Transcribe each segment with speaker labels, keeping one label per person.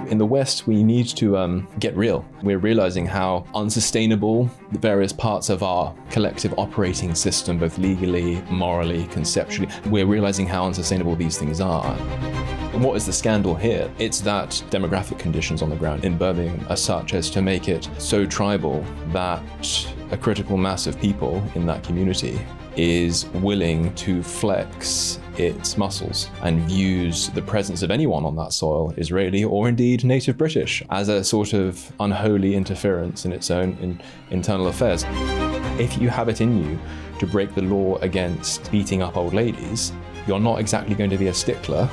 Speaker 1: in the West, we need to get real. We're realizing how unsustainable the various parts of our collective operating system, both legally, morally, conceptually, we're realizing how unsustainable these things are. And what is the scandal here? It's that demographic conditions on the ground in Birmingham are such as to make it so tribal that a critical mass of people in that community is willing to flex its muscles and views the presence of anyone on that soil, Israeli or indeed native British, as a sort of unholy interference in its own internal affairs. If you have it in you to break the law against beating up old ladies, you're not exactly going to be a stickler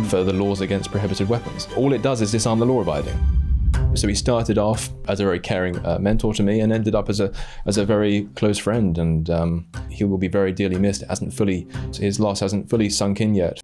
Speaker 1: for the laws against prohibited weapons. All it does is disarm the law-abiding. So he started off as a very caring mentor to me and ended up as a very close friend, and he will be very dearly missed. His loss hasn't fully sunk in yet.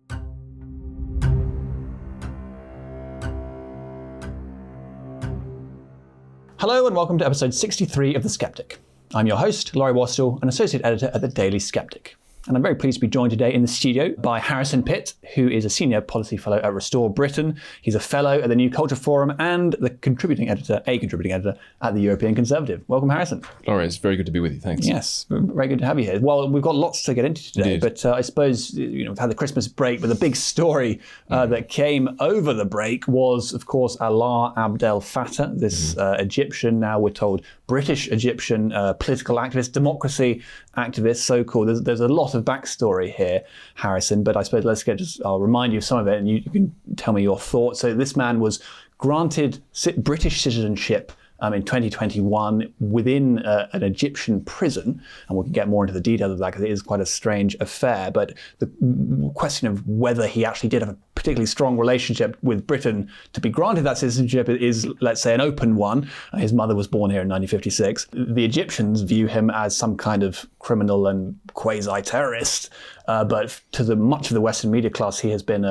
Speaker 2: Hello and welcome to episode 63 of The Sceptic. I'm your host, Laurie Wastel, an associate editor at the Daily Sceptic. And I'm very pleased to be joined today in the studio by Harrison Pitt, who is a senior policy fellow at Restore Britain. He's a fellow at the New Culture Forum and a contributing editor at the European Conservative. Welcome, Harrison.
Speaker 1: Laurie, it's very good to be with you. Thanks.
Speaker 2: Yes, very good to have you here. Well, we've got lots to get into today, Indeed. But I suppose we've had the Christmas break, but the big story that came over the break was, of course, Alaa El-Fattah, this Egyptian, now we're told British Egyptian political activist, democracy activist, so-called. There's a lot of backstory here, Harrison, but I suppose I'll remind you of some of it and you can tell me your thoughts. So this man was granted British citizenship in 2021 within an Egyptian prison, and we can get more into the details of that because it is quite a strange affair. But the question of whether he actually did have a particularly strong relationship with Britain to be granted that citizenship is, let's say, an open one. His mother was born here in 1956. The Egyptians view him as some kind of criminal and quasi-terrorist, but to much of the Western media class, he has been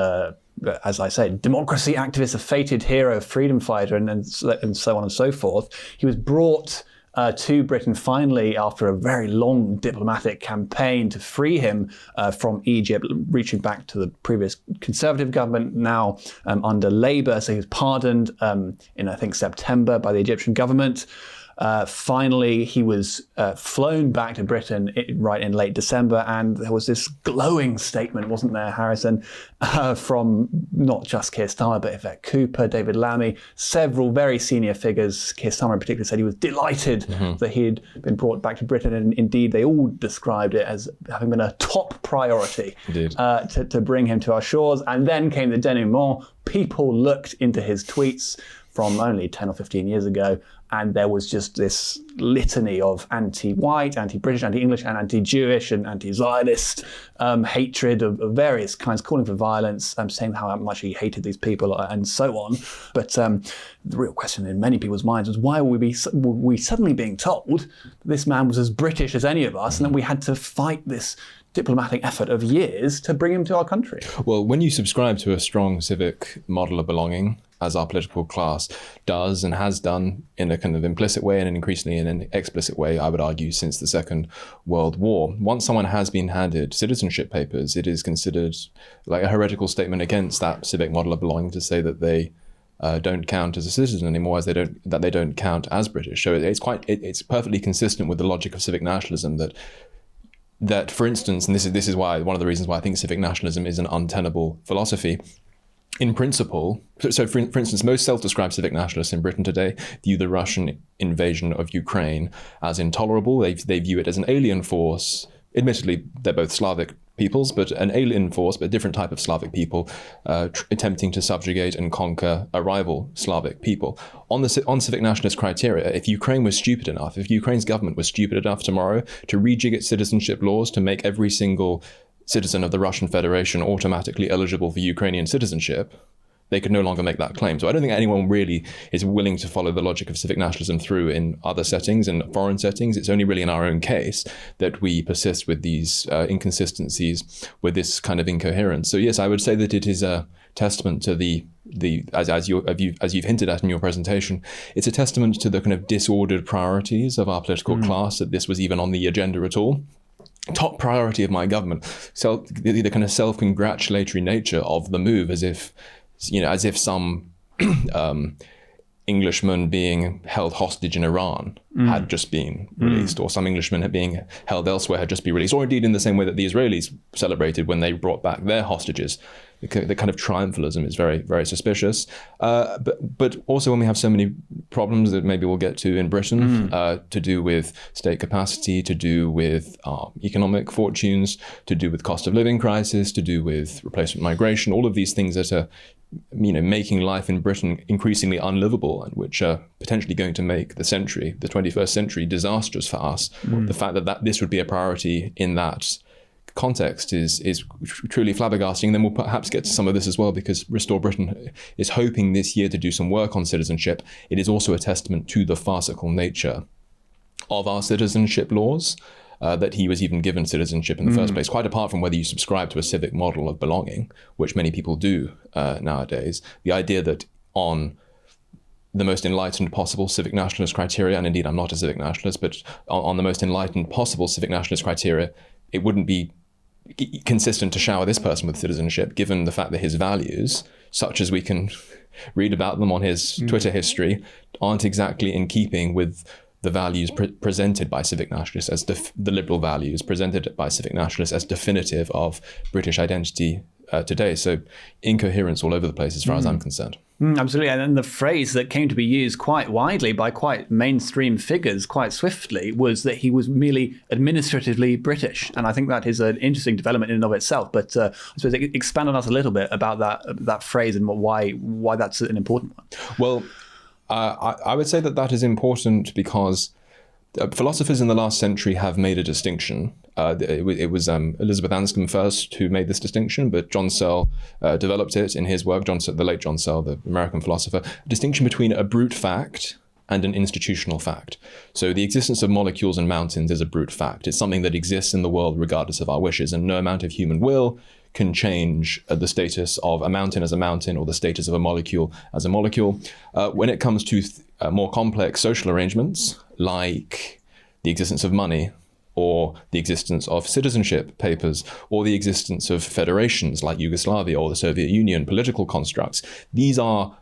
Speaker 2: as I say, democracy activist, a fated hero, freedom fighter, and so on and so forth. He was brought to Britain finally after a very long diplomatic campaign to free him from Egypt, reaching back to the previous Conservative government, now under Labour. So he was pardoned in, I think, September by the Egyptian government. Finally, he was flown back to Britain right in late December, and there was this glowing statement, wasn't there, Harrison, from not just Keir Starmer, but Yvette Cooper, David Lammy, several very senior figures. Keir Starmer in particular said he was delighted that he had been brought back to Britain, and indeed they all described it as having been a top priority to bring him to our shores. And then came the denouement. People looked into his tweets from only 10 or 15 years ago, and there was just this litany of anti-white, anti-British, anti-English, and anti-Jewish and anti-Zionist hatred of various kinds, calling for violence, saying how much he hated these people, and so on. But the real question in many people's minds was, why were we suddenly being told that this man was as British as any of us, and that we had to fight this diplomatic effort of years to bring him to our country?
Speaker 1: Well, when you subscribe to a strong civic model of belonging, as our political class does and has done in a kind of implicit way and increasingly in an explicit way, I would argue, since the Second World War. Once someone has been handed citizenship papers, it is considered like a heretical statement against that civic model of belonging to say that they don't count as a citizen anymore, as they don't count as British. So it's perfectly consistent with the logic of civic nationalism that, for instance, and this is why one of the reasons why I think civic nationalism is an untenable philosophy. In principle, so for instance, most self-described civic nationalists in Britain today view the Russian invasion of Ukraine as intolerable. They view it as an alien force. Admittedly, they're both Slavic peoples, but an alien force, but a different type of Slavic people attempting to subjugate and conquer a rival Slavic people. On civic nationalist criteria, if Ukraine was stupid enough, if Ukraine's government was stupid enough tomorrow to rejig its citizenship laws to make every single citizen of the Russian Federation automatically eligible for Ukrainian citizenship, they could no longer make that claim. So I don't think anyone really is willing to follow the logic of civic nationalism through in other settings and foreign settings. It's only really in our own case that we persist with these inconsistencies, with this kind of incoherence. So yes, I would say that it is a testament to as you've hinted at in your presentation, it's a testament to the kind of disordered priorities of our political class that this was even on the agenda at all. Top priority of my government. So the kind of self-congratulatory nature of the move, as if some Englishmen being held hostage in Iran had just been released, or some Englishmen being held elsewhere had just been released, or indeed in the same way that the Israelis celebrated when they brought back their hostages. The kind of triumphalism is very, very suspicious. But also when we have so many problems that maybe we'll get to in Britain, to do with state capacity, to do with economic fortunes, to do with cost of living crisis, to do with replacement migration, all of these things that are making life in Britain increasingly unlivable, and which are potentially going to make the 21st century, disastrous for us. The fact that this would be a priority in that context is truly flabbergasting. Then we'll perhaps get to some of this as well, because Restore Britain is hoping this year to do some work on citizenship. It is also a testament to the farcical nature of our citizenship laws, that he was even given citizenship in the first place, quite apart from whether you subscribe to a civic model of belonging, which many people do nowadays. The idea that on the most enlightened possible civic nationalist criteria, and indeed I'm not a civic nationalist, but on the most enlightened possible civic nationalist criteria, it wouldn't be consistent to shower this person with citizenship, given the fact that his values, such as we can read about them on his Twitter history, aren't exactly in keeping with the values presented by civic nationalists as the liberal values presented by civic nationalists as definitive of British identity today. So incoherence all over the place as far as I'm concerned.
Speaker 2: Absolutely. And then the phrase that came to be used quite widely by quite mainstream figures quite swiftly was that he was merely administratively British. And I think that is an interesting development in and of itself. But I suppose expand on us a little bit about that phrase and why that's an important one.
Speaker 1: Well, I would say that is important because philosophers in the last century have made a distinction. It was Elizabeth Anscombe first who made this distinction, but John Searle developed it in his work, the late John Searle, the American philosopher, a distinction between a brute fact and an institutional fact. So the existence of molecules and mountains is a brute fact. It's something that exists in the world regardless of our wishes, and no amount of human will can change the status of a mountain as a mountain or the status of a molecule as a molecule. When it comes to more complex social arrangements, like the existence of money, or the existence of citizenship papers, or the existence of federations like Yugoslavia or the Soviet Union, political constructs, these are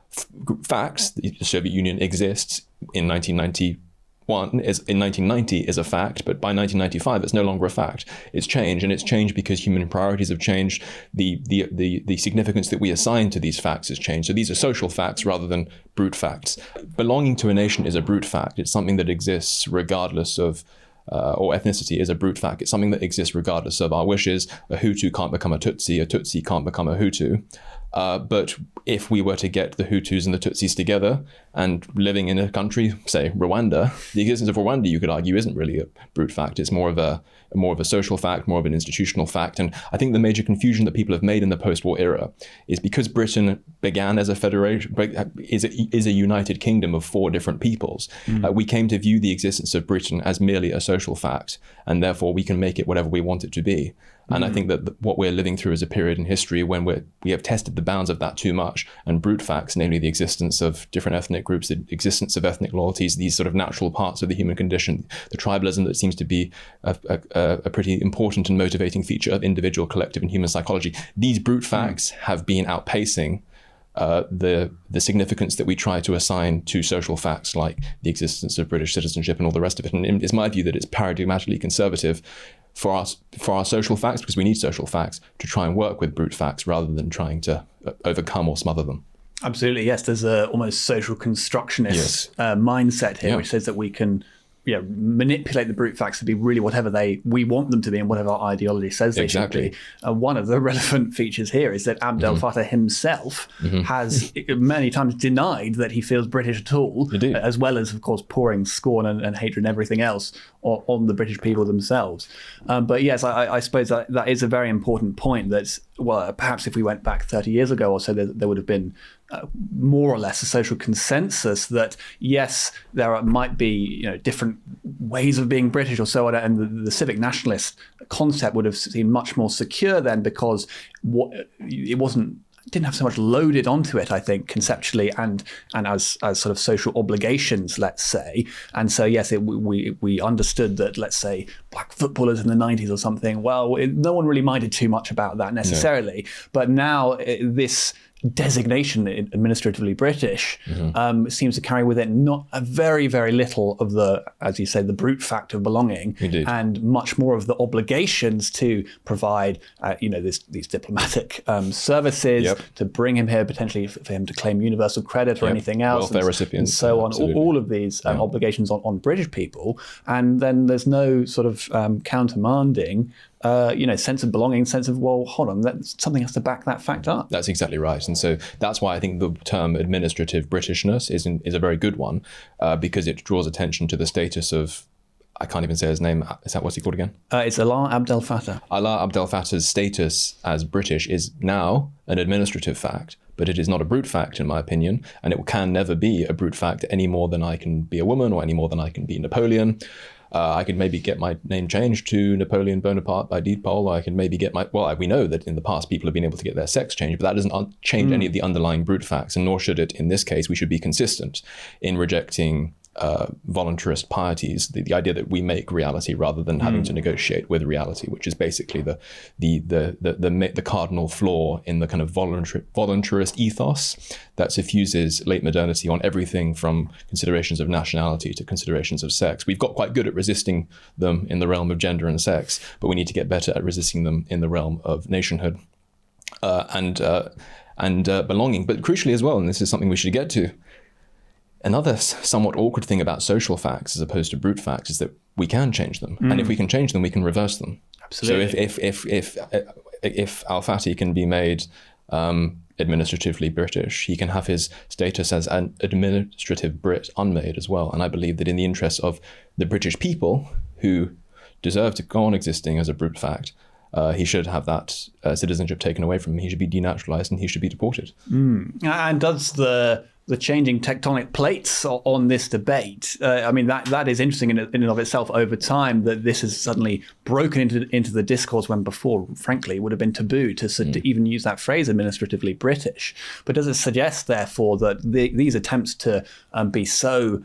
Speaker 1: facts. The Soviet Union exists in 1990 is a fact, but by 1995 it's no longer a fact. It's changed, and it's changed because human priorities have changed. The significance that we assign to these facts has changed. So these are social facts rather than brute facts. Belonging to a nation is a brute fact. It's something that exists regardless of or ethnicity is a brute fact. It's something that exists regardless of our wishes. A Hutu can't become a Tutsi can't become a Hutu. But if we were to get the Hutus and the Tutsis together and living in a country, say Rwanda, the existence of Rwanda, you could argue, isn't really a brute fact. It's more of a social fact, more of an institutional fact. And I think the major confusion that people have made in the post-war era is because Britain began as a federation, is a united kingdom of 4 different peoples. We came to view the existence of Britain as merely a social fact, and therefore we can make it whatever we want it to be. And I think that what we're living through is a period in history when we have tested the bounds of that too much, and brute facts, namely the existence of different ethnic groups, the existence of ethnic loyalties, these sort of natural parts of the human condition, the tribalism that seems to be a pretty important and motivating feature of individual, collective, and human psychology. These brute facts have been outpacing the significance that we try to assign to social facts like the existence of British citizenship and all the rest of it. And it's my view that it's paradigmatically conservative for our social facts, because we need social facts, to try and work with brute facts rather than trying to overcome or smother them.
Speaker 2: Absolutely, yes. There's a almost social constructionist mindset here, which says that we can manipulate the brute facts to be really whatever we want them to be and whatever our ideology says they should be. One of the relevant features here is that El-Fattah himself has many times denied that he feels British at all, as well as, of course, pouring scorn and hatred and everything else on the British people themselves. But yes, I suppose that is a very important point. That's, well, perhaps if we went back 30 years ago or so, there would have been more or less a social consensus that yes, there might be different ways of being British or so on, and the civic nationalist concept would have seemed much more secure then, because it didn't have so much loaded onto it, I think, conceptually and as sort of social obligations, let's say. And so yes, we understood that, let's say, black footballers in the 90s or something, well, no one really minded too much about that necessarily. No. But now this designation, administratively British, seems to carry with it not a very, very little of the, as you say, the brute fact of belonging,
Speaker 1: Indeed.
Speaker 2: and much more of the obligations to provide, these diplomatic services, to bring him here, potentially for him to claim universal credit or anything else,
Speaker 1: welfare recipients,
Speaker 2: and so on.
Speaker 1: absolutely.
Speaker 2: All of these obligations on British people, and then there's no sort of countermanding. Sense of belonging, sense of, well, hold on, something has to back that fact up.
Speaker 1: That's exactly right. And so that's why I think the term administrative Britishness is a very good one, because it draws attention to the status of, I can't even say his name. What's he called again?
Speaker 2: It's Alaa El-Fattah.
Speaker 1: Alaa El-Fattah's status as British is now an administrative fact, but it is not a brute fact, in my opinion, and it can never be a brute fact any more than I can be a woman or any more than I can be Napoleon. I could maybe get my name changed to Napoleon Bonaparte by deed poll. I can maybe get we know that in the past people have been able to get their sex changed, but that doesn't change any of the underlying brute facts, and nor should it in this case. We should be consistent in rejecting voluntarist pieties, the idea that we make reality rather than having to negotiate with reality, which is basically the cardinal flaw in the kind of voluntarist ethos that suffuses late modernity on everything from considerations of nationality to considerations of sex. We've got quite good at resisting them in the realm of gender and sex, but we need to get better at resisting them in the realm of nationhood and belonging. But crucially as well, and this is something we should get to, another somewhat awkward thing about social facts as opposed to brute facts is that we can change them. And if we can change them, we can reverse them.
Speaker 2: Absolutely.
Speaker 1: So if El-Fattah can be made administratively British, he can have his status as an administrative Brit unmade as well. And I believe that in the interests of the British people who deserve to go on existing as a brute fact, he should have that citizenship taken away from him. He should be denaturalized and he should be deported.
Speaker 2: And does the changing tectonic plates on this debate, that is interesting in and of itself over time, that this has suddenly broken into the discourse when before, frankly, it would have been taboo to even use that phrase, administratively British. But does it suggest, therefore, that these attempts to be so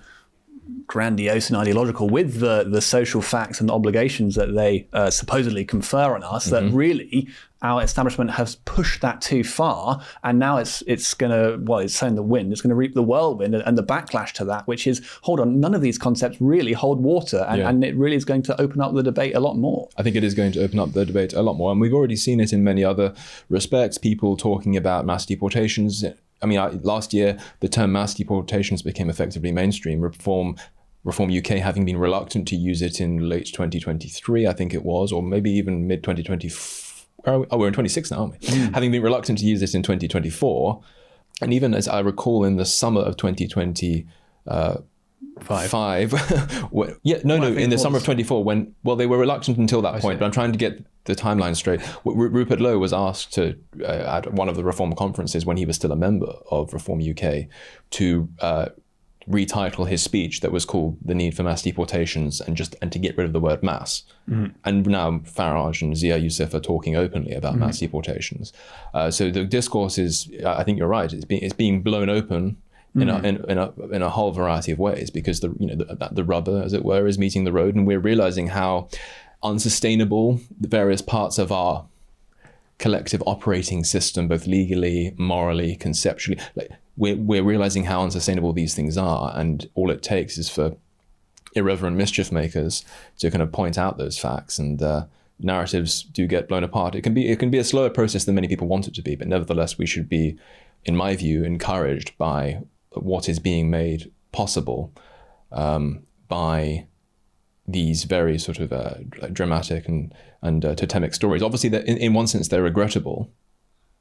Speaker 2: grandiose and ideological with the social facts and obligations that they supposedly confer on us, that really our establishment has pushed that too far, and now it's sowing the wind, it's going to reap the whirlwind and the backlash to that, which is, hold on, none of these concepts really hold water, and it really is going to open up the debate a lot more. I
Speaker 1: think it is going to open up the debate a lot more, and we've already seen it in many other respects, people talking about mass deportations. Last year, the term mass deportations became effectively mainstream. Reform UK having been reluctant to use it in late 2023, I think it was, or maybe even mid 2024. We're in 26 now, aren't we? Having been reluctant to use it in 2024, and even as I recall in the summer of 2025, in the summer of 24, when, they were reluctant until that point, but I'm trying to get the timeline straight. Rupert Lowe was asked to, at one of the Reform conferences when he was still a member of Reform UK, to retitle his speech that was called "The Need for Mass Deportations" and to get rid of the word mass. And now Farage and Zia Youssef are talking openly about mass deportations. So the discourse is, I think you're right, it's being blown open in a whole variety of ways, because the rubber, as it were, is meeting the road, and we're realizing how unsustainable the various parts of our collective operating system, both legally, morally, conceptually, we're realizing how unsustainable these things are, and all it takes is for irreverent mischief makers to kind of point out those facts, and narratives do get blown apart. It can be a slower process than many people want it to be, but nevertheless, we should be, in my view, encouraged by what is being made possible by these very sort of dramatic and totemic stories. Obviously, in one sense, they're regrettable.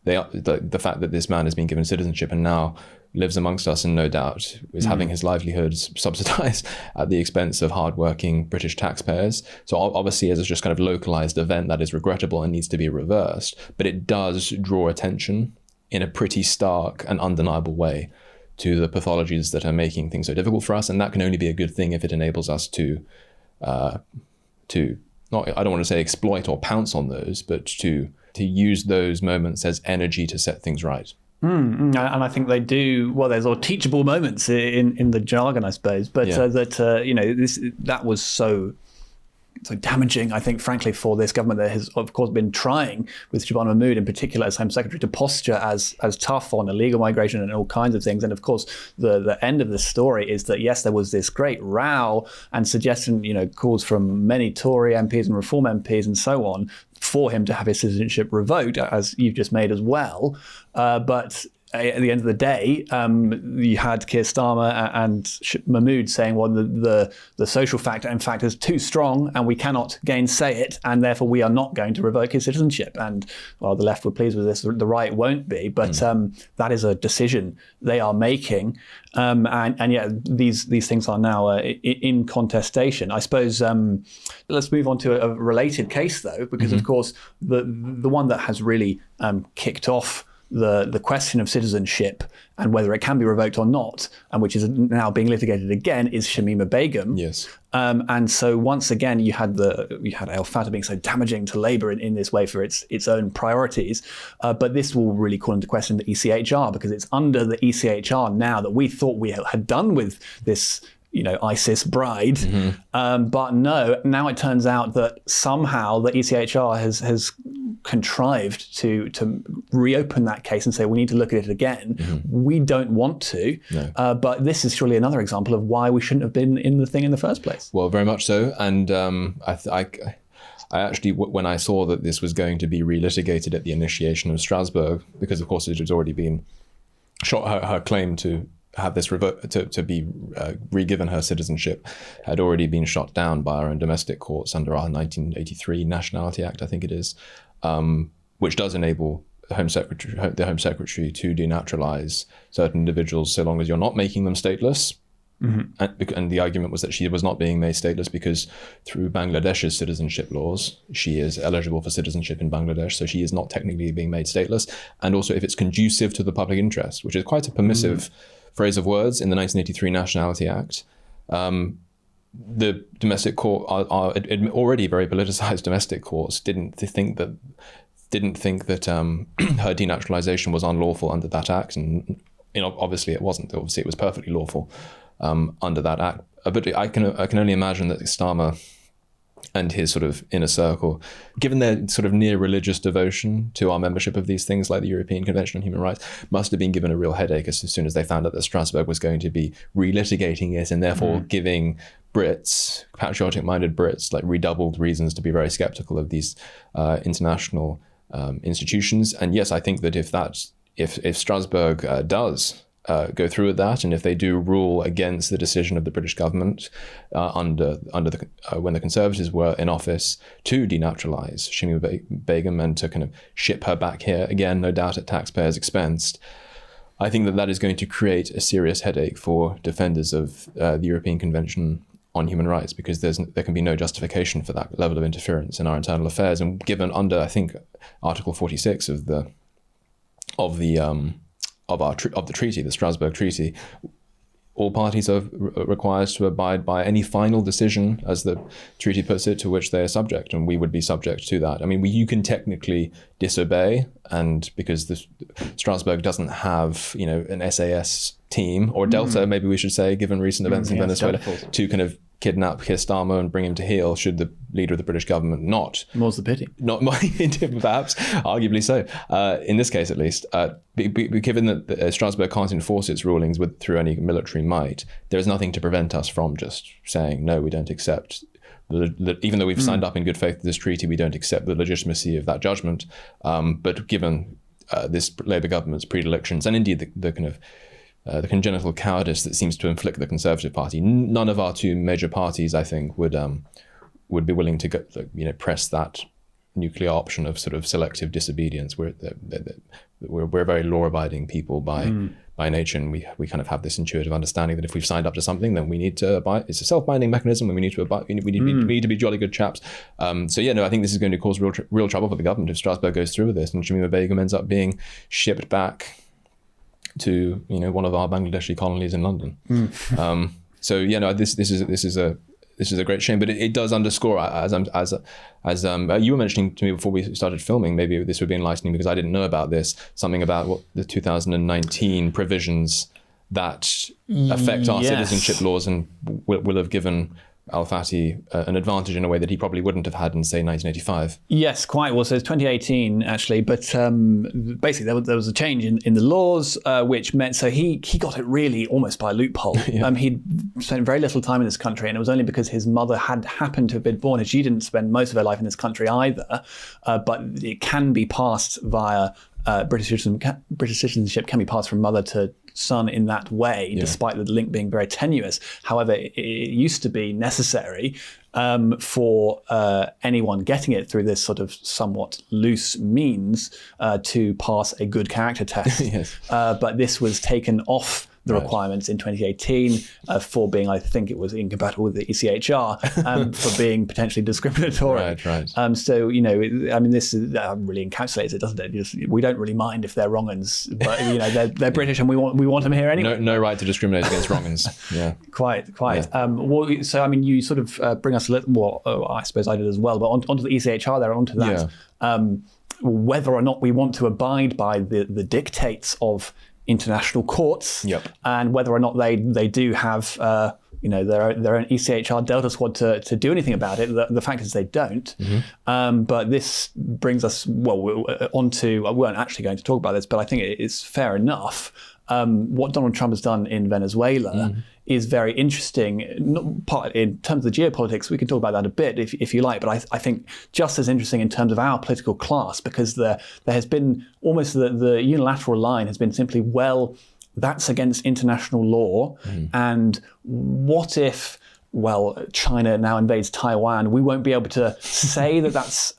Speaker 1: They are, the fact that this man has been given citizenship and now lives amongst us, and no doubt is having his livelihoods subsidized at the expense of hardworking British taxpayers. So obviously, as a just kind of localized event, that is regrettable and needs to be reversed. But it does draw attention in a pretty stark and undeniable way to the pathologies that are making things so difficult for us, and that can only be a good thing if it enables us to not, I don't want to say exploit or pounce on those, but to use those moments as energy to set things right.
Speaker 2: And I think they do. Well, there's all teachable moments in the jargon, I suppose, but that was so so damaging, I think, frankly, for this government that has, of course, been trying, with Shabana Mahmood in particular as Home Secretary, to posture as tough on illegal migration and all kinds of things. And of course, the end of the story is that, yes, there was this great row and suggestion, calls from many Tory MPs and Reform MPs and so on for him to have his citizenship revoked, as you've just made as well. But at the end of the day, you had Keir Starmer and Mahmood saying, well, the social factor, in fact, is too strong and we cannot gainsay it, and therefore we are not going to revoke his citizenship. And, well, the left were pleased with this, the right won't be. But that is a decision they are making. And yet these things are now in contestation. I suppose let's move on to a related case, though, because, of course, the one that has really kicked off the question of citizenship and whether it can be revoked or not, and which is now being litigated again, is Shamima Begum.
Speaker 1: Yes.
Speaker 2: And so once again, you had El-Fattah being so damaging to Labour in this way for its own priorities. But this will really call into question the ECHR, because it's under the ECHR now that we thought we had done with this ISIS bride. But no, now it turns out that somehow the ECHR has contrived to reopen that case and say, we need to look at it again. We don't want to, but this is surely another example of why we shouldn't have been in the thing in the first place.
Speaker 1: Well, very much so. And I actually, when I saw that this was going to be relitigated at the initiation of Strasbourg, because of course it had already been shot, her claim to have this to be re-given her citizenship had already been shot down by our own domestic courts under our 1983 Nationality Act, I think it is, which does enable the Home Secretary to denaturalize certain individuals so long as you're not making them stateless. And the argument was that she was not being made stateless because through Bangladesh's citizenship laws, she is eligible for citizenship in Bangladesh, so she is not technically being made stateless. And also if it's conducive to the public interest, which is quite a permissive phrase of words in the 1983 Nationality Act. The domestic court, are already very politicized domestic courts, didn't think that her denaturalization was unlawful under that act, and obviously it wasn't. Obviously, it was perfectly lawful under that act. But I can only imagine that Starmer and his sort of inner circle, given their sort of near religious devotion to our membership of these things like the European Convention on Human Rights, must have been given a real headache as soon as they found out that Strasbourg was going to be relitigating it, and therefore giving Brits, patriotic-minded Brits, like redoubled reasons to be very skeptical of these international institutions. And yes, I think that if Strasbourg does go through with that, and if they do rule against the decision of the British government when the Conservatives were in office to denaturalize Shamima Begum and to kind of ship her back here, again, no doubt at taxpayers' expense, I think that is going to create a serious headache for defenders of the European Convention on Human Rights, because there can be no justification for that level of interference in our internal affairs. And given under, I think, Article 46 of the treaty, the Strasbourg Treaty, all parties are required to abide by any final decision, as the treaty puts it, to which they are subject, and we would be subject to that. I mean, you can technically disobey, and because Strasbourg doesn't have, an SAS team, or Delta, maybe we should say, given recent events in Venezuela, to kind of kidnap Keir Starmer and bring him to heel should the leader of the British government not.
Speaker 2: More's the pity.
Speaker 1: Not perhaps, arguably so. In this case, at least, given that Strasbourg can't enforce its rulings through any military might, there is nothing to prevent us from just saying, no, we don't accept, even though we've signed up in good faith to this treaty, we don't accept the legitimacy of that judgment. But given this Labour government's predilections, and indeed the kind of the congenital cowardice that seems to inflict the Conservative Party, none of our two major parties, I think, would be willing to go, press that nuclear option of sort of selective disobedience. We're very law-abiding people by nature, and we kind of have this intuitive understanding that if we've signed up to something, then we need to abide. It's a self-binding mechanism, and we need to abide. We need to be jolly good chaps. I think this is going to cause real trouble for the government if Strasbourg goes through with this, and Shamima Begum ends up being shipped back to one of our Bangladeshi colonies in London. This is a great shame, but it does underscore, as you were mentioning to me before we started filming, maybe this would be enlightening because I didn't know about this, something about what the 2019 provisions that affect our citizenship laws and will have given El-Fattah an advantage in a way that he probably wouldn't have had in, say, 1985.
Speaker 2: Yes, quite. Well, so it's 2018, actually. But basically, there was a change in the laws, which meant, so he got it really almost by a loophole.
Speaker 1: Yeah.
Speaker 2: He'd spent very little time in this country, and it was only because his mother had happened to have been born, and she didn't spend most of her life in this country either. But it can be passed via British citizenship can be passed from mother to son in that way, despite the link being very tenuous. However, it used to be necessary for anyone getting it through this sort of somewhat loose means to pass a good character test.
Speaker 1: Yes.
Speaker 2: But this was taken off the requirements in 2018 for being, I think it was incompatible with the ECHR, for being potentially discriminatory.
Speaker 1: Right.
Speaker 2: So, this really encapsulates it, doesn't it? We don't really mind if they're wrong-uns, but they're British and we want them here anyway.
Speaker 1: No right to discriminate against wrong-uns. Yeah.
Speaker 2: Quite.
Speaker 1: Yeah.
Speaker 2: So you sort of bring us a little more, I suppose I did as well, but onto the ECHR there, onto that. Yeah. Whether or not we want to abide by the dictates of international courts, and whether or not they do have their own ECHR Delta Squad to do anything about it. The fact is they don't. Mm-hmm. But this brings us onto, we weren't actually going to talk about this, but I think it's fair enough. What Donald Trump has done in Venezuela is very interesting. In terms of the geopolitics, we can talk about that a bit if you like, but I think just as interesting in terms of our political class, because there has been almost the unilateral line has been simply, well, that's against international law, and what if China now invades Taiwan, we won't be able to say that that's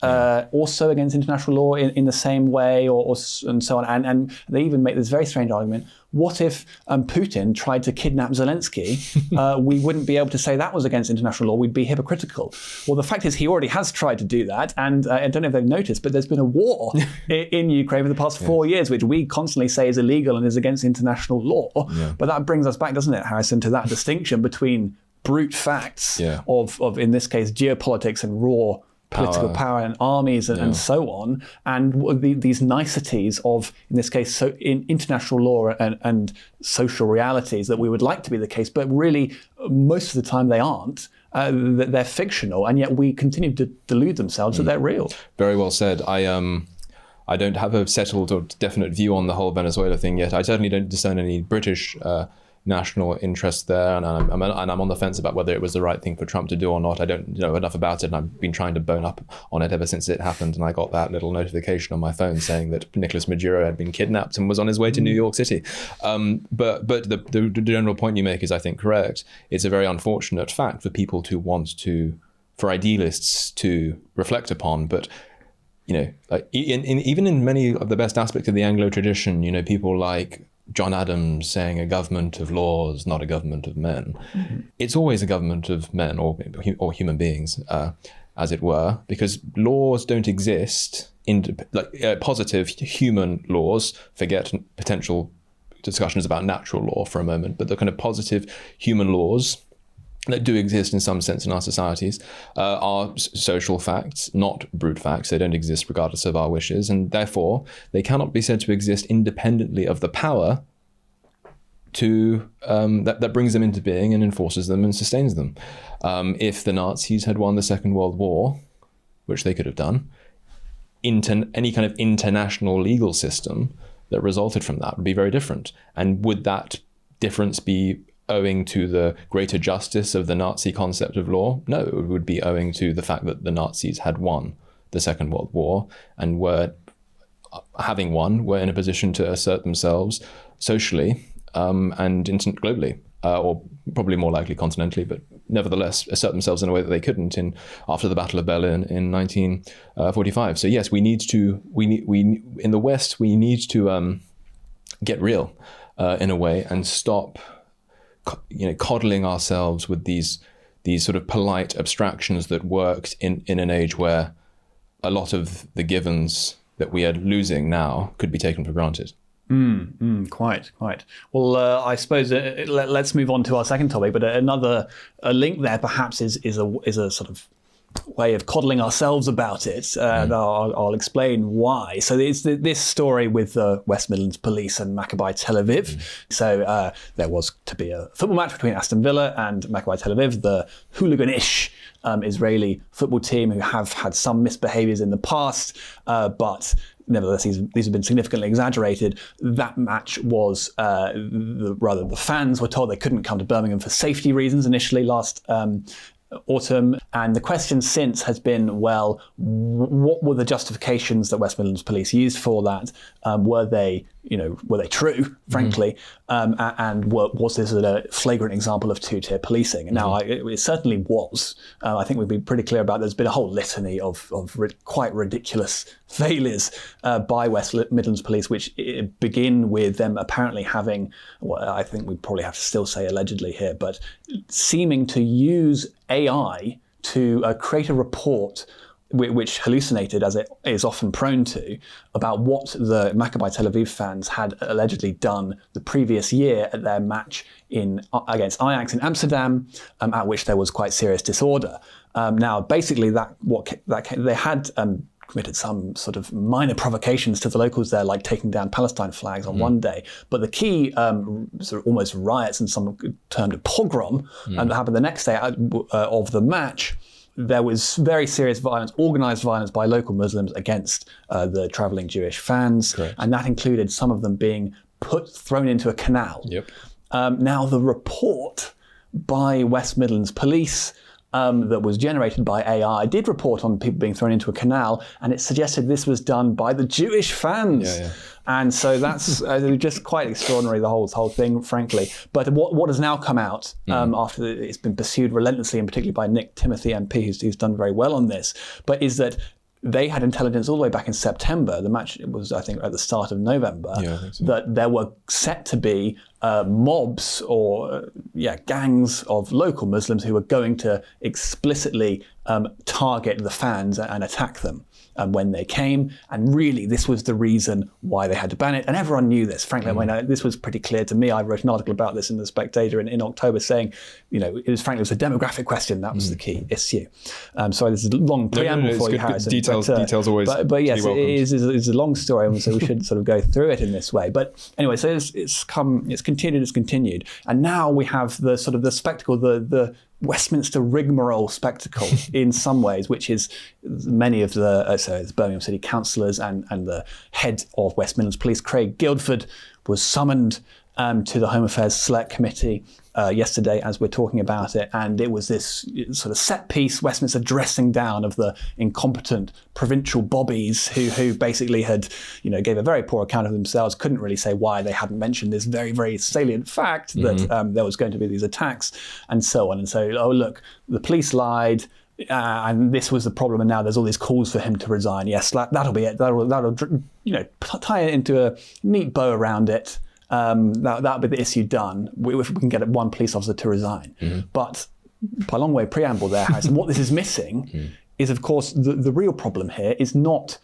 Speaker 2: also against international law in the same way, and so on. And they even make this very strange argument. What if Putin tried to kidnap Zelensky? We wouldn't be able to say that was against international law. We'd be hypocritical. Well, the fact is he already has tried to do that. And I don't know if they've noticed, but there's been a war in Ukraine for the past 4 years, which we constantly say is illegal and is against international law. Yeah. But that brings us back, doesn't it, Harrison, to that distinction between brute facts of, in this case, geopolitics and raw political power and armies and so on, and these niceties of, in this case, so in international law and social realities that we would like to be the case, but really most of the time they aren't. They're fictional, and yet we continue to delude themselves that they're real. Very
Speaker 1: well said. I don't have a settled or definite view on the whole Venezuela thing yet. I certainly don't discern any British national interest there, and I'm on the fence about whether it was the right thing for Trump to do or not. I don't know enough about it, and I've been trying to bone up on it ever since it happened, and I got that little notification on my phone saying that Nicolas Maduro had been kidnapped and was on his way to New York City. But the general point you make is, I think, correct. It's a very unfortunate fact for people to want to, for idealists to reflect upon, but even in many of the best aspects of the Anglo tradition, people like John Adams saying a government of laws, not a government of men. Mm-hmm. It's always a government of men or human beings, as it were, because laws don't exist positive human laws. Forget potential discussions about natural law for a moment, but the kind of positive human laws that do exist in some sense in our societies are social facts, not brute facts. They don't exist regardless of our wishes, and therefore they cannot be said to exist independently of the power to that brings them into being and enforces them and sustains them. If the Nazis had won the Second World War, which they could have done, any kind of international legal system that resulted from that would be very different. And would that difference be owing to the greater justice of the Nazi concept of law? No, it would be owing to the fact that the Nazis had won the Second World War and having won, were in a position to assert themselves socially and globally, or probably more likely continentally, but nevertheless assert themselves in a way that they couldn't after the Battle of Berlin in 1945. So yes, we in the West, we need to get real in a way and stop coddling ourselves with these sort of polite abstractions that worked in an age where a lot of the givens that we are losing now could be taken for granted.
Speaker 2: Quite. Well, I suppose let's move on to our second topic. But another link there perhaps is a sort of way of coddling ourselves about it. And I'll explain why. So it's this story with the West Midlands Police and Maccabi Tel Aviv. So there was to be a football match between Aston Villa and Maccabi Tel Aviv, the hooliganish Israeli football team who have had some misbehaviours in the past, but nevertheless, these have been significantly exaggerated. That match was, the fans were told they couldn't come to Birmingham for safety reasons initially last autumn. And the question since has been, well, what were the justifications that West Midlands Police used for that? Were they true, frankly? And was this a flagrant example of two-tier policing? And now it certainly was. I think we've been pretty clear about there's been a whole litany of quite ridiculous failures by West Midlands Police, which begin with them apparently having, well, I think we probably have to still say allegedly here, but seeming to use AI to create a report which hallucinated, as it is often prone to, about what the Maccabi Tel Aviv fans had allegedly done the previous year at their match against Ajax in Amsterdam, at which there was quite serious disorder. Now, basically, they had committed some sort of minor provocations to the locals there, like taking down Palestine flags on one day. But the key sort of almost riots, and some termed a pogrom, that happened the next day of the match. There was very serious violence, organised violence by local Muslims against the travelling Jewish fans.
Speaker 1: Correct.
Speaker 2: And that included some of them being thrown into a canal.
Speaker 1: Yep.
Speaker 2: Now, the report by West Midlands Police that was generated by AI did report on people being thrown into a canal, and it suggested this was done by the Jewish fans.
Speaker 1: Yeah.
Speaker 2: And so that's just quite extraordinary, the whole thing, frankly. But what has now come out after it's been pursued relentlessly, and particularly by Nick Timothy MP, who's done very well on this, but is that they had intelligence all the way back in September. The match was, I think, at the start of November,
Speaker 1: I think so.
Speaker 2: that there were set to be mobs or gangs of local Muslims who were going to explicitly target the fans and attack them when they came. And really, this was the reason why they had to ban it. And everyone knew this, frankly. I mean, this was pretty clear to me. I wrote an article about this in The Spectator in October saying, it was a demographic question. That was the key issue. Sorry, this is a long preamble for you, Harrison.
Speaker 1: Details always.
Speaker 2: But yes, it's a long story, and so we should sort of go through it in this way. But anyway, so it's continued. And now we have the sort of the spectacle, the Westminster rigmarole spectacle in some ways, which is many of the Birmingham City councillors and the head of West Midlands Police, Craig Guildford, was summoned to the Home Affairs Select Committee yesterday as we're talking about it, and it was this sort of set piece Westminster dressing down of the incompetent provincial bobbies who basically had, gave a very poor account of themselves, couldn't really say why they hadn't mentioned this very, very salient fact that there was going to be these attacks and so on. And so, oh look, the police lied. And this was the problem, and now there's all these calls for him to resign. Yes, that'll be it. That'll tie it into a neat bow around it. That'll be the issue done if we can get one police officer to resign. But by a long way preamble there, Harrison, what this is missing is, of course, the real problem here is not,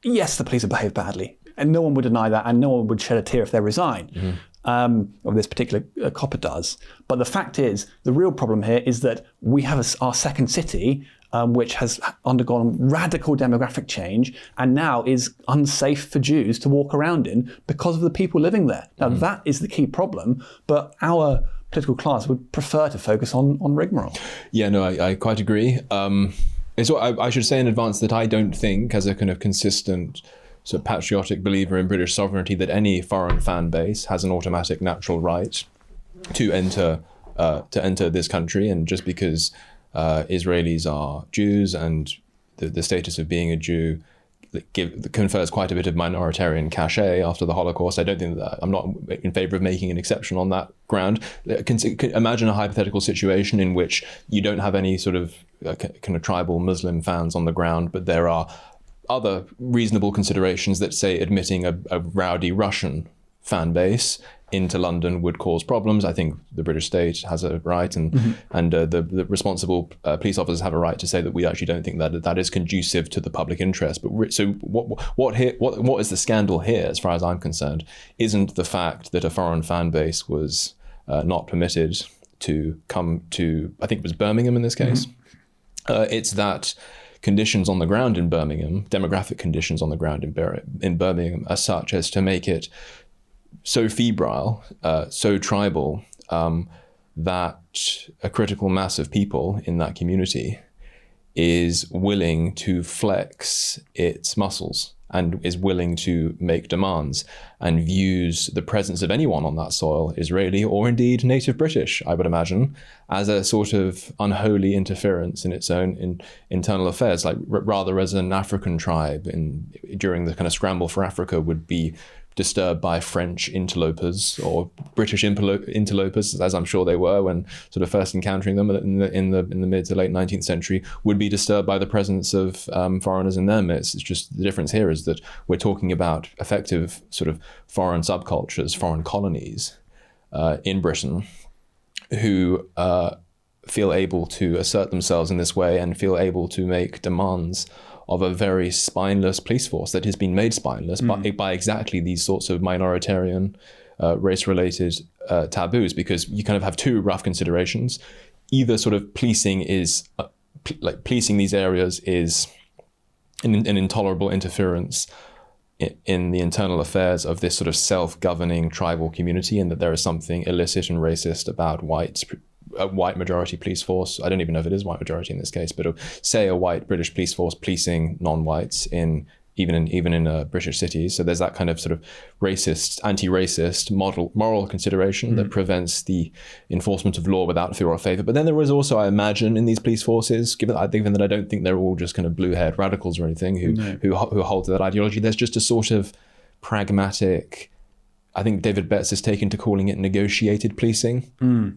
Speaker 2: yes, the police have behaved badly, and no one would deny that, and no one would shed a tear if they resign. Or this particular copper does. But the fact is, the real problem here is that we have our second city, which has undergone radical demographic change and now is unsafe for Jews to walk around in because of the people living there. Now, that is the key problem, but our political class would prefer to focus on rigmarole.
Speaker 1: Yeah, no, I quite agree. I should say in advance that I don't think, as a kind of consistent sort of patriotic believer in British sovereignty, that any foreign fan base has an automatic natural right to enter this country. And just because Israelis are Jews and the status of being a Jew confers quite a bit of minoritarian cachet after the Holocaust, I don't think that I'm not in favor of making an exception on that ground. Imagine a hypothetical situation in which you don't have any sort of kind of tribal Muslim fans on the ground, but there are other reasonable considerations that say admitting a rowdy Russian fan base into London would cause problems. I think the British state has a right, and the responsible police officers have a right to say that we actually don't think that is conducive to the public interest. But so what is the scandal here, as far as I'm concerned, isn't the fact that a foreign fan base was not permitted to come to, I think it was Birmingham in this case. It's that conditions on the ground in Birmingham, demographic conditions on the ground in Birmingham, are such as to make it so febrile, so tribal, that a critical mass of people in that community is willing to flex its muscles and is willing to make demands and views the presence of anyone on that soil, Israeli or indeed native British, I would imagine, as a sort of unholy interference in its own internal affairs, like rather as an African tribe during the kind of scramble for Africa would be disturbed by French interlopers or British interlopers, as I'm sure they were when sort of first encountering them in the mid to late 19th century, would be disturbed by the presence of foreigners in their midst. It's just the difference here is that we're talking about effective sort of foreign subcultures, foreign colonies in Britain, who feel able to assert themselves in this way and feel able to make demands of a very spineless police force that has been made spineless by exactly these sorts of minoritarian, race-related taboos, because you kind of have two rough considerations. Either sort of policing these areas is an intolerable interference in the internal affairs of this sort of self-governing tribal community, and that there is something illicit and racist about a white majority police force. I don't even know if it is white majority in this case, but say a white British police force policing non-whites even in British cities. So there's that kind of sort of racist, anti-racist moral consideration that prevents the enforcement of law without fear or favor. But then there was also, I imagine, in these police forces, given that I don't think they're all just kind of blue-haired radicals or anything who hold to that ideology, there's just a sort of pragmatic, I think David Betts has taken to calling it negotiated policing,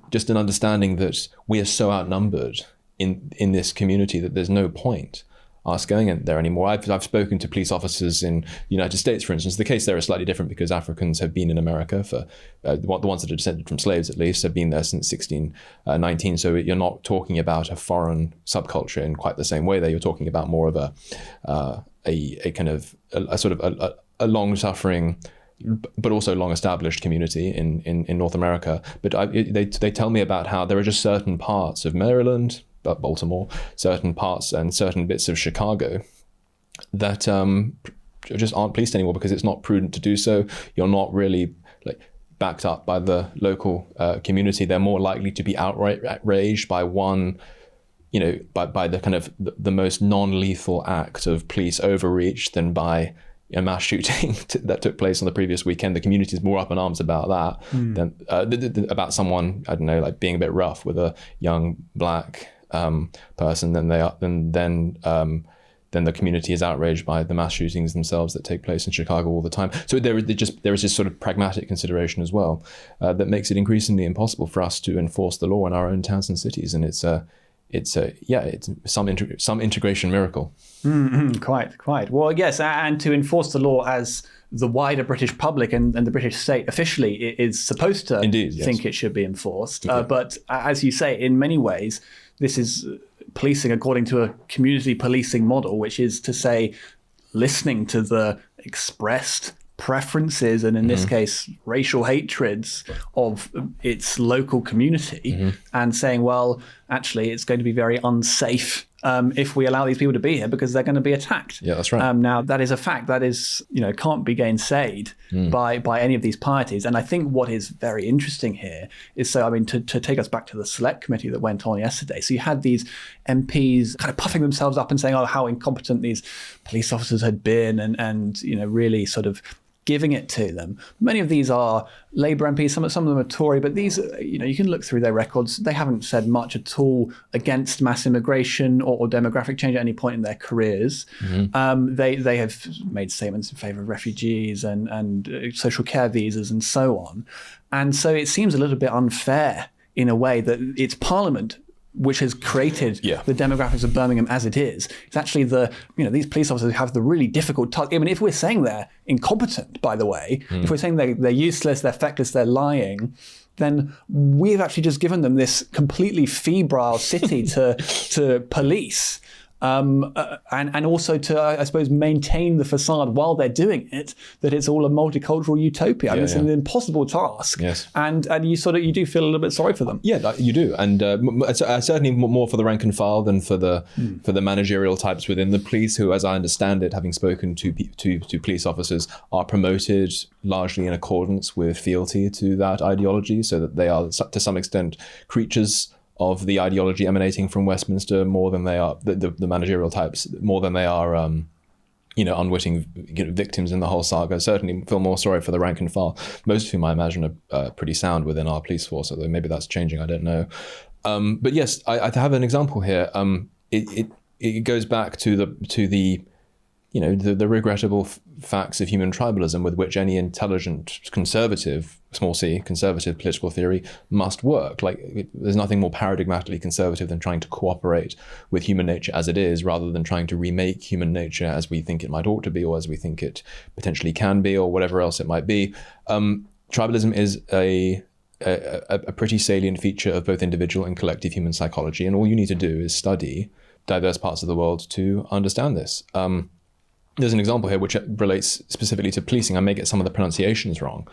Speaker 1: just an understanding that we are so outnumbered in this community that there's no point us going in there anymore. I've spoken to police officers in the United States, for instance. The case there is slightly different because Africans have been in America for, the ones that are descended from slaves at least, have been there since 1619. So you're not talking about a foreign subculture in quite the same way there. You're talking about more of a kind of a sort of a long-suffering, but also long-established community in North America. But they tell me about how there are just certain parts of Maryland, Baltimore, certain parts and certain bits of Chicago that just aren't policed anymore because it's not prudent to do so. You're not really backed up by the local community. They're more likely to be outraged by one, by the kind of the most non-lethal act of police overreach than by a mass shooting that took place on the previous weekend. The community is more up in arms about that than about someone, I don't know, being a bit rough with a young black person than the community is outraged by the mass shootings themselves that take place in Chicago all the time. So there is this sort of pragmatic consideration as well that makes it increasingly impossible for us to enforce the law in our own towns and cities, and it's some integration miracle.
Speaker 2: Quite. Well, yes, and to enforce the law as the wider British public and the British state officially is supposed to think it should be enforced. But as you say, in many ways, this is policing according to a community policing model, which is to say, listening to the expressed preferences and in this case racial hatreds of its local community and saying, well, actually it's going to be very unsafe if we allow these people to be here because they're going to be attacked.
Speaker 1: Yeah, that's right.
Speaker 2: Now that is a fact that is, can't be gainsaid by any of these parties. And I think what is very interesting here is, to take us back to the select committee that went on yesterday. So you had these MPs kind of puffing themselves up and saying, how incompetent these police officers had been and really sort of giving it to them. Many of these are Labour MPs, some of them are Tory, but these, you can look through their records. They haven't said much at all against mass immigration or demographic change at any point in their careers. They have made statements in favour of refugees and social care visas and so on. And so it seems a little bit unfair in a way that it's Parliament which has created the demographics of Birmingham as it is. It's actually these police officers have the really difficult task. I mean, if we're saying they're incompetent, by the way, if we're saying they're useless, they're feckless, they're lying, then we've actually just given them this completely febrile city to police. and also to, I suppose, maintain the facade while they're doing it, that it's all a multicultural utopia. I mean, it's an impossible task.
Speaker 1: Yes.
Speaker 2: And you do feel a little bit sorry for them.
Speaker 1: Yeah, you do. And certainly more for the rank and file than for the managerial types within the police, who, as I understand it, having spoken to police officers, are promoted largely in accordance with fealty to that ideology, so that they are to some extent creatures of the ideology emanating from Westminster more than they are the managerial types, more than they are unwitting victims in the whole saga. Certainly feel more sorry for the rank and file, most of whom I imagine are pretty sound within our police force, although maybe that's changing, I don't know. But yes, I have an example here. It goes back to the regrettable facts of human tribalism with which any intelligent conservative, small c, conservative political theory must work. There's nothing more paradigmatically conservative than trying to cooperate with human nature as it is, rather than trying to remake human nature as we think it might ought to be, or as we think it potentially can be, or whatever else it might be. Tribalism is a pretty salient feature of both individual and collective human psychology, and all you need to do is study diverse parts of the world to understand this. There's an example here which relates specifically to policing. I may get some of the pronunciations wrong,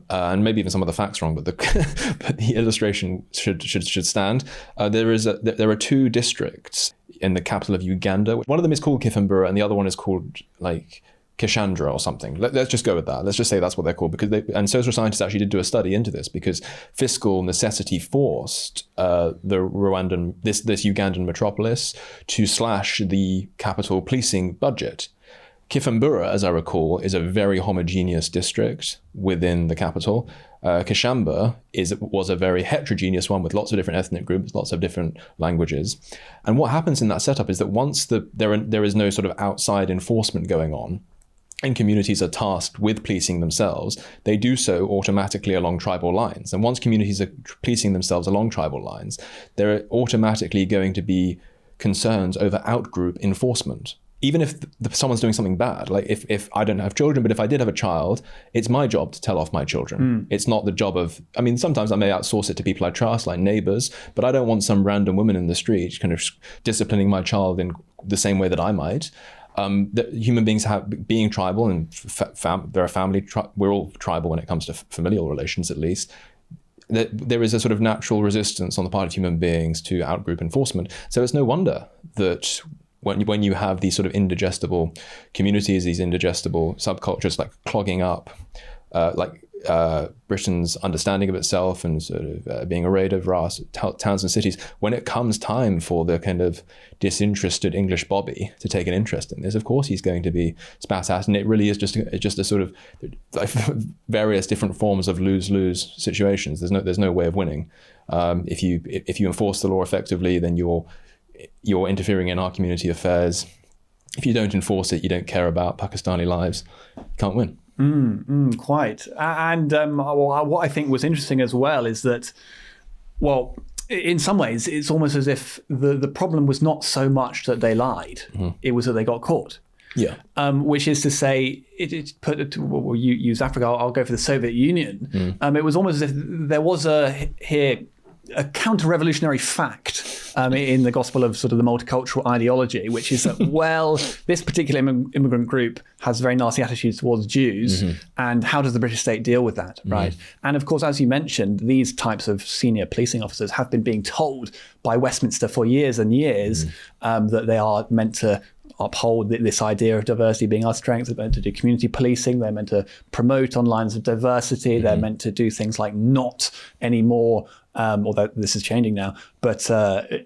Speaker 1: and maybe even some of the facts wrong, but the illustration should stand. There are two districts in the capital of Uganda. One of them is called Kifambura, and the other one is called Kishandra or something. Let's just go with that. Let's just say that's what they're called, and social scientists actually did do a study into this, because fiscal necessity forced this Ugandan metropolis to slash the capital policing budget. Kifambura, as I recall, is a very homogeneous district within the capital. Kishamba was a very heterogeneous one with lots of different ethnic groups, lots of different languages. And what happens in that setup is that once there is no sort of outside enforcement going on, and communities are tasked with policing themselves, they do so automatically along tribal lines. And once communities are policing themselves along tribal lines, there are automatically going to be concerns over out-group enforcement. Even if someone's doing something bad, if I don't have children, but if I did have a child, it's my job to tell off my children. It's not the job of, sometimes I may outsource it to people I trust, like neighbors, but I don't want some random woman in the street kind of disciplining my child in the same way that I might. Human beings being tribal, and they're a family, we're all tribal when it comes to familial relations, at least. There is a sort of natural resistance on the part of human beings to out-group enforcement. So it's no wonder that when you have these sort of indigestible communities, these indigestible subcultures clogging up Britain's understanding of itself and sort of being arrayed over our towns and cities, when it comes time for the kind of disinterested English Bobby to take an interest in this, of course he's going to be spat at, and it really is just a sort of various different forms of lose-lose situations. There's no way of winning. If you enforce the law effectively, then you're interfering in our community affairs. If you don't enforce it, you don't care about Pakistani lives, you can't win.
Speaker 2: Quite. And what I think was interesting as well is that, well, in some ways, it's almost as if the problem was not so much that they lied, it was that they got caught.
Speaker 1: Yeah.
Speaker 2: Which is to say, we'll use Africa, I'll go for the Soviet Union. It was almost as if there was a counter-revolutionary fact in the gospel of sort of the multicultural ideology, which is that, well, this particular immigrant group has very nasty attitudes towards Jews, and how does the British state deal with that, right? And of course, as you mentioned, these types of senior policing officers have been being told by Westminster for years and years that they are meant to uphold this idea of diversity being our strength. They're meant to do community policing. They're meant to promote on lines of diversity. They're meant to do things like not anymore, although this is changing now, but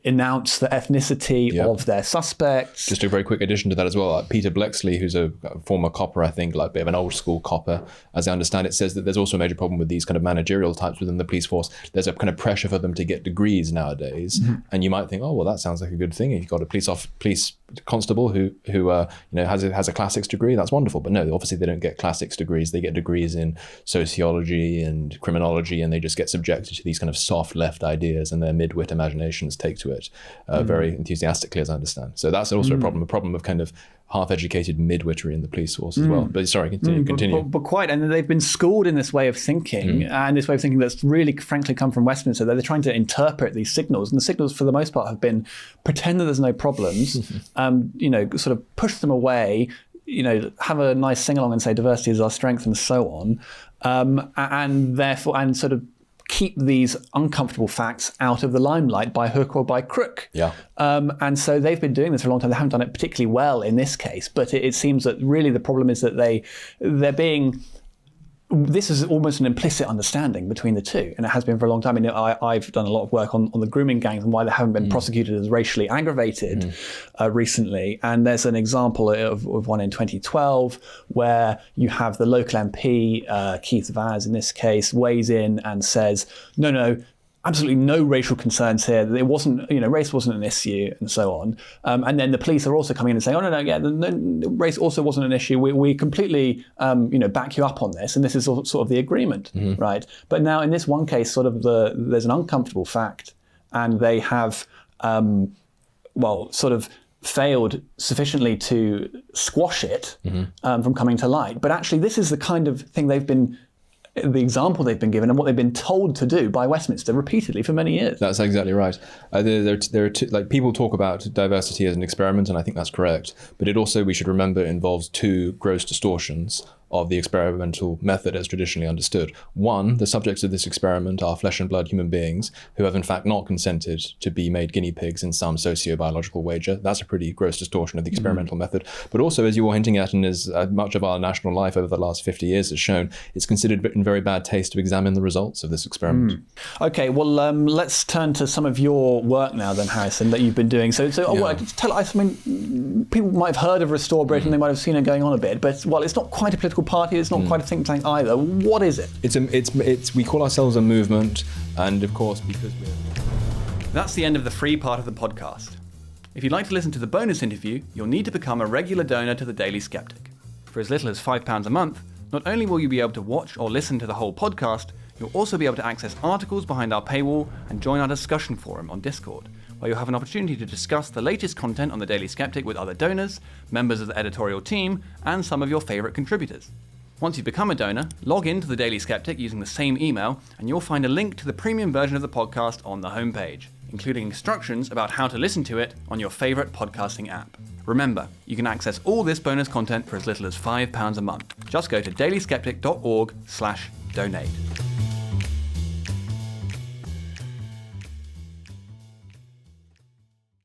Speaker 2: announce the ethnicity of their suspects.
Speaker 1: Just a very quick addition to that as well. Peter Blexley, who's a former copper, I think, like a bit of an old school copper, as I understand it, says that there's also a major problem with these kind of managerial types within the police force. There's a kind of pressure for them to get degrees nowadays. And you might think, oh, well, that sounds like a good thing. If you've got a police constable who has a classics degree, that's wonderful. But no, obviously they don't get classics degrees. They get degrees in sociology and criminology, and they just get subjected to these kind of soft soft left ideas and their mid-wit imaginations take to it very enthusiastically, as I understand. So that's also a problem of kind of half-educated mid-wittery in the police force as well. But sorry, continue.
Speaker 2: But quite, and they've been schooled in this way of thinking, and this way of thinking that's really, frankly, come from Westminster. They're trying to interpret these signals, and the signals, for the most part, have been pretend that there's no problems, sort of push them away, have a nice sing-along and say diversity is our strength and so on, and therefore, and sort of keep these uncomfortable facts out of the limelight by hook or by crook.
Speaker 1: Yeah.
Speaker 2: And so they've been doing this for a long time. They haven't done it particularly well in this case, but it seems that really the problem is that they're being... This is almost an implicit understanding between the two, and it has been for a long time. I mean, I've done a lot of work on the grooming gangs and why they haven't been prosecuted as racially aggravated recently. And there's an example of one in 2012 where you have the local MP, Keith Vaz in this case, weighs in and says, no, absolutely no racial concerns here. It wasn't, race wasn't an issue, and so on. And then the police are also coming in and saying, race also wasn't an issue. We completely, back you up on this, and this is sort of the agreement, right? But now in this one case, sort of there's an uncomfortable fact, and they have, sort of failed sufficiently to squash it from coming to light. But actually, this is the kind of thing the example they've been given and what they've been told to do by Westminster repeatedly for many years.
Speaker 1: That's exactly right. There are two, people talk about diversity as an experiment, and I think that's correct. But it also, we should remember, involves two gross distortions of the experimental method as traditionally understood. One, the subjects of this experiment are flesh and blood human beings who have in fact not consented to be made guinea pigs in some socio-biological wager. That's a pretty gross distortion of the experimental method. But also, as you were hinting at, and as much of our national life over the last 50 years has shown, it's considered in very bad taste to examine the results of this experiment.
Speaker 2: Okay, well, let's turn to some of your work now then, Harrison, that you've been doing. People might have heard of Restore Britain, they might have seen it going on a bit, but it's not quite a political party, it's not quite a think tank either. What is it?
Speaker 1: We call ourselves a movement, and of course, because we're...
Speaker 3: That's the end of the free part of the podcast. If you'd like to listen to the bonus interview, you'll need to become a regular donor to the Daily Sceptic. For as little as £5 a month, not only will you be able to watch or listen to the whole podcast, you'll also be able to access articles behind our paywall and join our discussion forum on Discord, where you'll have an opportunity to discuss the latest content on the Daily Sceptic with other donors, members of the editorial team, and some of your favourite contributors. Once you've become a donor, log in to the Daily Sceptic using the same email, and you'll find a link to the premium version of the podcast on the homepage, including instructions about how to listen to it on your favourite podcasting app. Remember, you can access all this bonus content for as little as £5 a month. Just go to dailyskeptic.org/donate.